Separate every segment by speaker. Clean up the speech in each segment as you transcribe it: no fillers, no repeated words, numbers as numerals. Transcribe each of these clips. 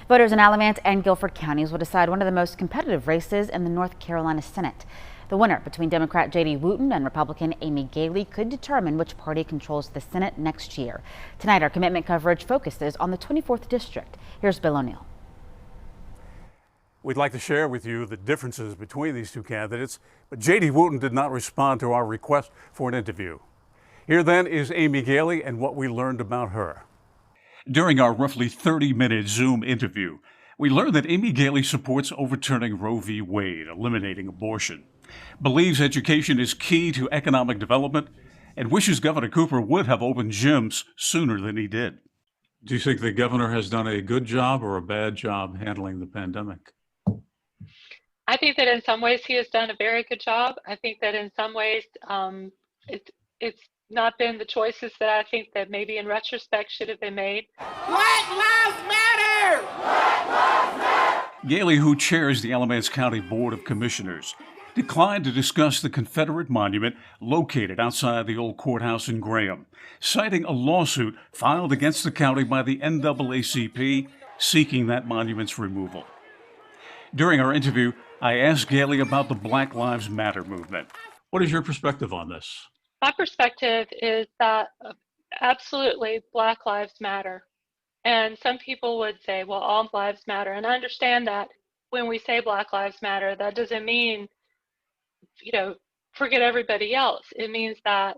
Speaker 1: Voters in Alamance and Guilford counties will decide one of the most competitive races in the North Carolina Senate. The winner between Democrat J.D. Wooten and Republican Amy Galey could determine which party controls the Senate next year. Tonight, our commitment coverage focuses on the 24th District. Here's Bill O'Neill.
Speaker 2: We'd like to share with you the differences between these two candidates, but J.D. Wooten did not respond to our request for an interview. Here then is Amy Galey and what we learned about her. During our roughly 30-minute Zoom interview, we learned that Amy Galey supports overturning Roe v. Wade, eliminating abortion, believes education is key to economic development, and wishes Governor Cooper would have opened gyms sooner than he did. Do you think the governor has done a good job or a bad job handling the pandemic?
Speaker 3: I think that in some ways he has done a very good job. I think that in some ways it's not been the choices that I think that maybe in retrospect should have been made.
Speaker 4: Black Lives Matter! Black Lives Matter!
Speaker 2: Galey, who chairs the Alamance County Board of Commissioners, declined to discuss the Confederate monument located outside the old courthouse in Graham, citing a lawsuit filed against the county by the NAACP seeking that monument's removal. During our interview, I asked Galey about the Black Lives Matter movement. What is your perspective on this?
Speaker 3: My perspective is that absolutely Black Lives Matter. And some people would say, well, all lives matter. And I understand that when we say Black Lives Matter, that doesn't mean, forget everybody else. It means that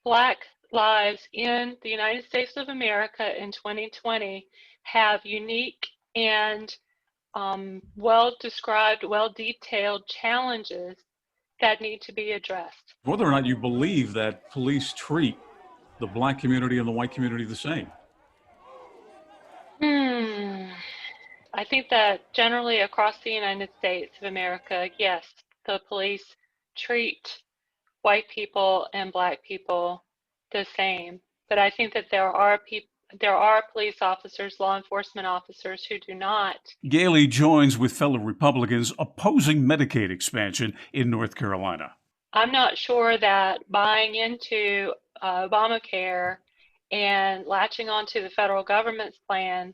Speaker 3: Black lives in the United States of America in 2020 have unique and well-described, well-detailed challenges that need to be addressed.
Speaker 2: Whether or not you believe that police treat the black community and the white community the same?
Speaker 3: I think that generally across the United States of America, yes, the police treat white people and black people the same. But I think that there are police officers, law enforcement officers who do not.
Speaker 2: Galey joins with fellow Republicans opposing Medicaid expansion in North Carolina.
Speaker 3: I'm not sure that buying into Obamacare and latching onto the federal government's plan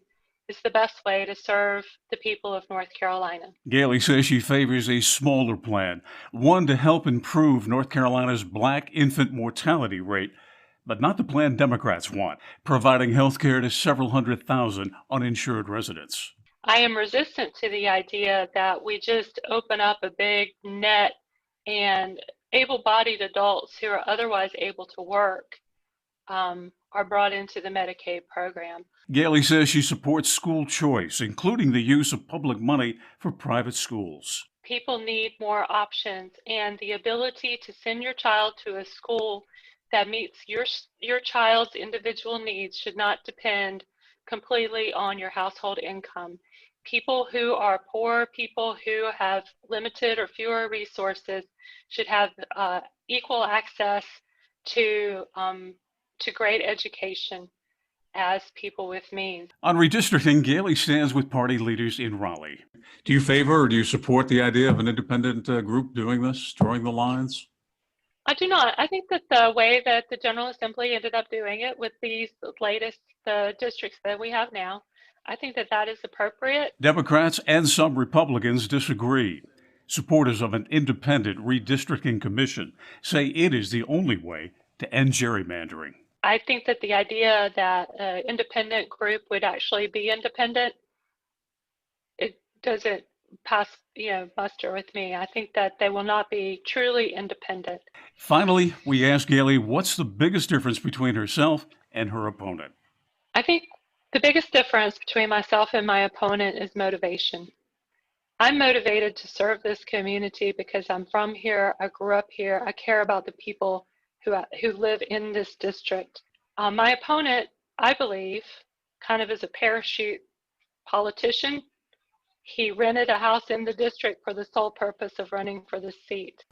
Speaker 3: is the best way to serve the people of North Carolina.
Speaker 2: Galey says she favors a smaller plan, one to help improve North Carolina's black infant mortality rate, but not the plan Democrats want, providing health care to several 100,000 uninsured residents.
Speaker 3: I am resistant to the idea that we just open up a big net and able-bodied adults who are otherwise able to work are brought into the Medicaid program.
Speaker 2: Galey says she supports school choice, including the use of public money for private schools.
Speaker 3: People need more options, and the ability to send your child to a school that meets your child's individual needs should not depend completely on your household income. People who are poor, people who have limited or fewer resources should have equal access to great education as people with means.
Speaker 2: On redistricting, Galey stands with party leaders in Raleigh. Do you favor or do you support the idea of an independent group doing this, drawing the lines?
Speaker 3: I do not. I think that the way that the General Assembly ended up doing it with these latest districts that we have now, I think that that is appropriate.
Speaker 2: Democrats and some Republicans disagree. Supporters of an independent redistricting commission say it is the only way to end gerrymandering.
Speaker 3: I think that the idea that an independent group would actually be independent, it doesn't pass, muster with me. I think that they will not be truly independent.
Speaker 2: Finally, we asked Galey what's the biggest difference between herself and her opponent.
Speaker 3: I think the biggest difference between myself and my opponent is motivation. I'm motivated to serve this community because I'm from here, I grew up here, I care about the people who live in this district. My opponent, I believe, kind of is a parachute politician. He rented a house in the district for the sole purpose of running for the seat.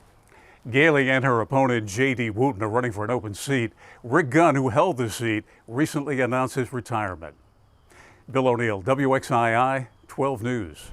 Speaker 2: Galey and her opponent, J.D. Wooten, are running for an open seat. Rick Gunn, who held the seat, recently announced his retirement. Bill O'Neill, WXII 12 News.